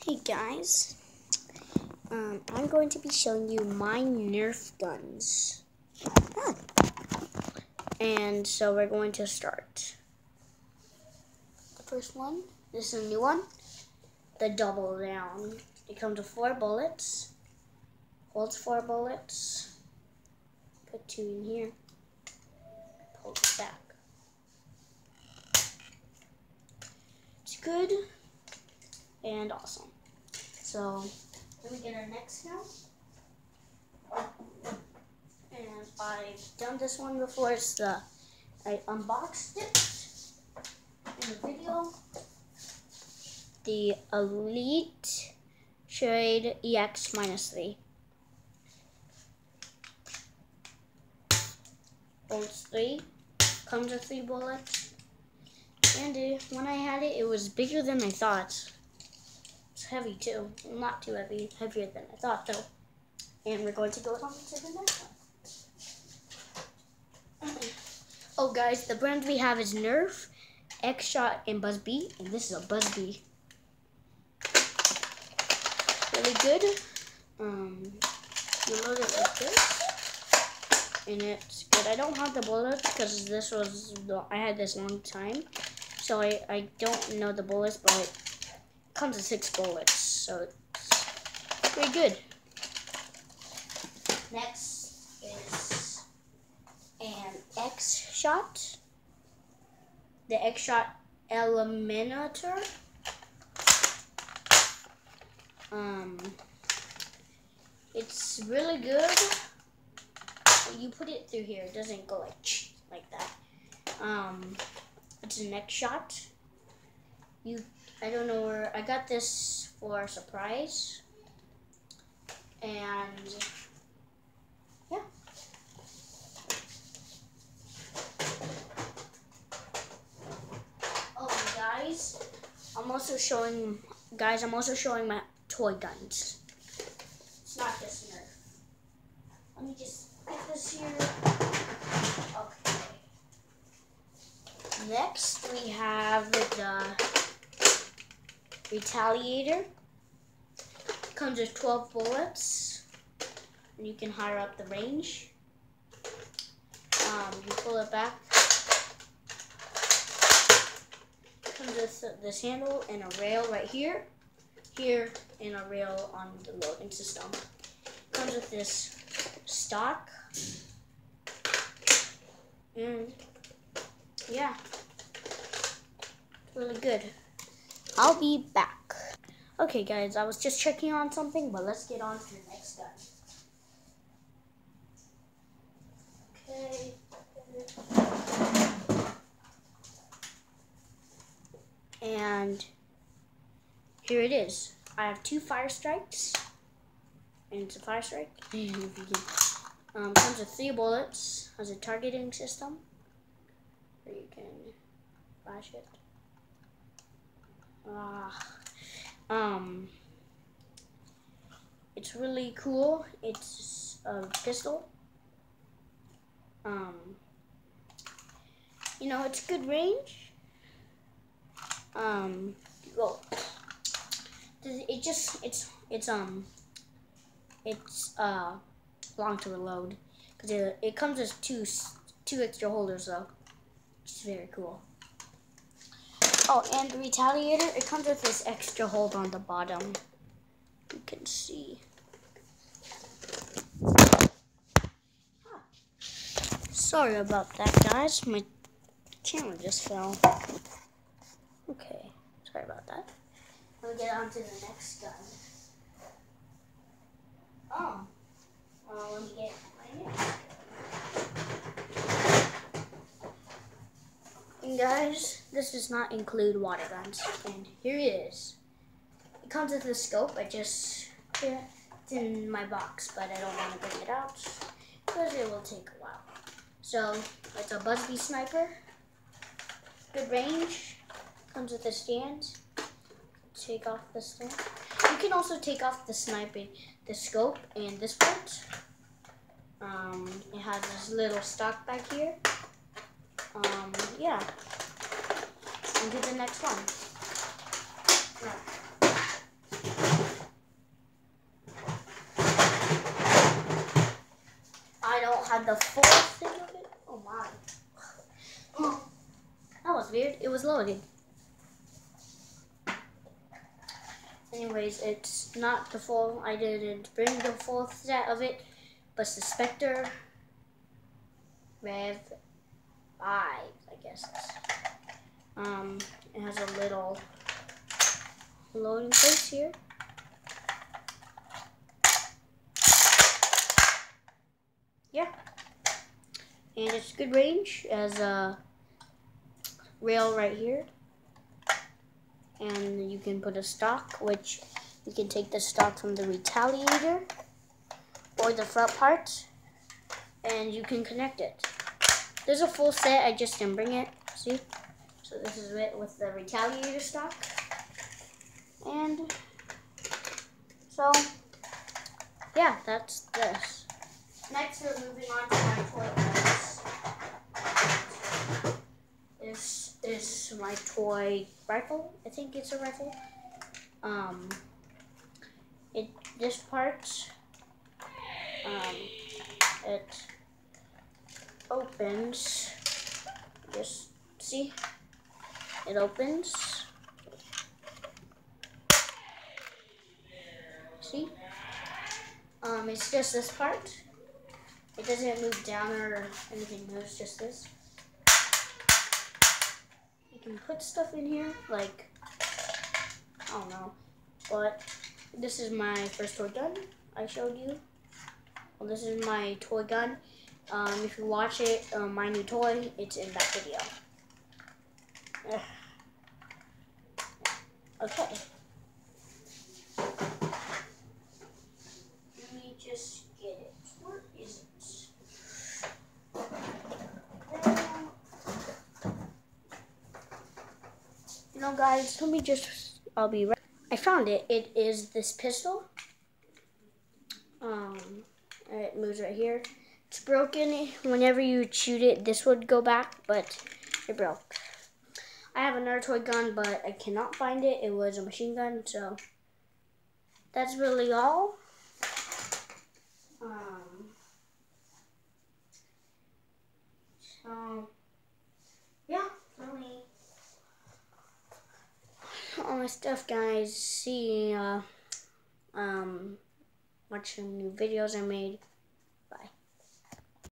Hey guys, I'm going to be showing you my Nerf guns. And so we're going to start. The first one, this is a new one, the double down. It comes with 4 bullets, holds 4 bullets, put 2 in here, pull it back. It's good and awesome. So, let me get our next now. And I've done this one before. I unboxed it in the video. The Elite Trade EX-3. Holds 3. Comes with 3 bullets. And when I had it, it was bigger than I thought. It's heavy too. Not too heavy. Heavier than I thought though. And we're going to go on to the next one. Oh guys, the brand we have is Nerf, X-Shot, and Buzz B. And this is a Buzz B. Really good. You load it like this. And it's good. I don't have the bullets because I had this long time. So I don't know the bullets, but it comes with 6 bullets. So it's pretty good. Next is an X-Shot. The X-Shot Eliminator. It's really good. You put it through here. It doesn't go like that. It's an X-Shot. I don't know where I got this for a surprise. And yeah. Oh guys, I'm also showing my toy guns. It's not just Nerf. Let me just put this here. Okay. Next we have the Retaliator. Comes with 12 bullets, and you can higher up the range. You pull it back. Comes with this handle and a rail right here, and a rail on the loading system. Comes with this stock, and yeah, it's really good. I'll be back. Okay guys, I was just checking on something, but let's get on to the next gun. Okay. And here it is. I have 2 fire strikes. And it's a fire strike. Comes with 3 bullets. Has a targeting system where you can flash it. It's really cool. It's a pistol. You know, it's good range. Well, it's long to reload because it comes with two extra holders though, which is very cool. Oh, and the Retaliator, it comes with this extra hold on the bottom. You can see. Sorry about that, guys. My camera just fell. Okay, sorry about that. Let me get on to the next gun. Let me get my next. And guys, this does not include water guns. And here it is. It comes with a scope. It's in my box, but I don't want to bring it out because it will take a while. So it's a Buzz B sniper. Good range. Comes with a stand. Take off the stand. You can also take off the scope and this part. It has this little stock back here. Yeah. And do the next one. had the full thing of it. Oh my. Oh, that was weird. It was loading. Anyways, it's not the full. I didn't bring the full set of it, but the Spectre Rev 5, I guess. It has a little loading place here. Yeah, and it's good range. It has a rail right here, and you can put a stock, which you can take the stock from the retaliator or the front part, and you can connect it. There's a full set. I just didn't bring it. See? So this is it with the retaliator stock, and so yeah, that's this. Next, we're moving on to my toy guns. This is my toy rifle. I think it's a rifle. This part, it opens. Just see, it opens. See, it's just this part. It doesn't move down or anything moves, just this. You can put stuff in here, like, I don't know. But this is my first toy gun I showed you. Well, this is my toy gun. If you watch it, my new toy, it's in that video. Okay. Let me just get it. Where is it? You know, guys, let me just, I'll be right. I found it. It is this pistol. It moves right here. It's broken. Whenever you shoot it, this would go back, but it broke. I have another toy gun, but I cannot find it. It was a machine gun, so that's really all. So yeah, really all my stuff, guys. See, watch some new videos I made.